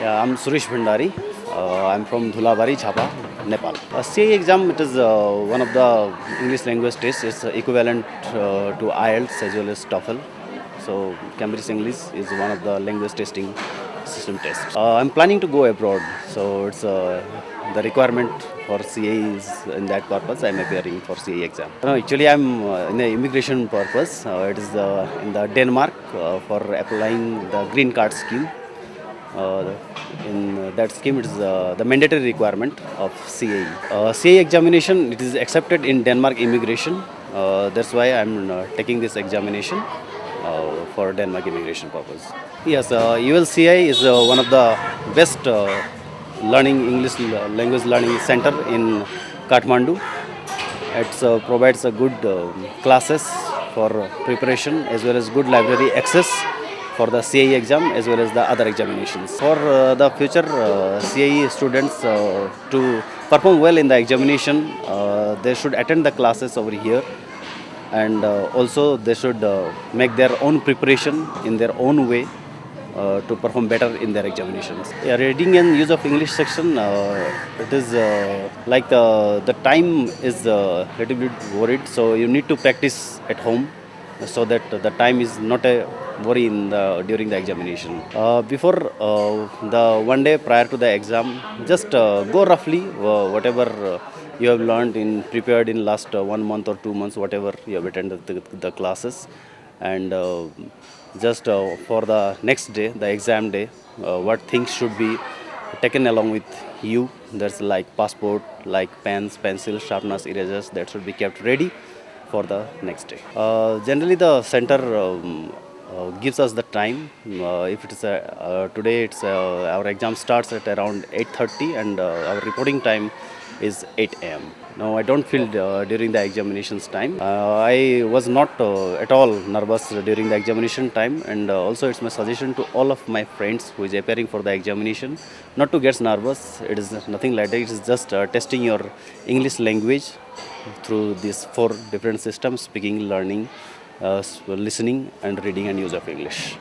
Yeah, I'm Suresh Bhandari. I'm from Dhulabari, Chhapa, Nepal. CA exam, it is one of the English language tests. It's equivalent to IELTS as well as TOEFL. So Cambridge English is one of the language testing system tests. I'm planning to go abroad, so it's the requirement for CA is in that purpose. I'm appearing for CA exam. No, actually I'm in the immigration purpose. It is in the Denmark for applying the green card scheme. Uh, in that scheme, it is the mandatory requirement of CAE. CAE examination, it is accepted in Denmark immigration. That's why I'm taking this examination for Denmark immigration purpose. Yes, ULCI is one of the best learning English language learning center in Kathmandu. It provides a good classes for preparation as well as good library access for the CAE exam as well as the other examinations. For the future CAE students to perform well in the examination, they should attend the classes over here, and also they should make their own preparation in their own way to perform better in their examinations. Yeah, reading and use of English section, it is like the time is little bit worried, so you need to practice at home so that the time is not a worry during the examination. Before the one day prior to the exam, just go roughly whatever you have learned in prepared in last 1 month or 2 months, whatever you have attended the classes, and just for the next day, the exam day, what things should be taken along with you. That's like passport, like pens, pencils, sharpeners, erasers, that should be kept ready for the next day. Generally, the center gives us the time. If it is today, it's our exam starts at around 8:30, and our reporting time is 8 a.m. No, I don't feel during the examinations time. I was not at all nervous during the examination time, and also it's my suggestion to all of my friends who is appearing for the examination not to get nervous. It is nothing like that. It is just testing your English language through these 4 different systems: speaking, learning, listening, and reading and use of English.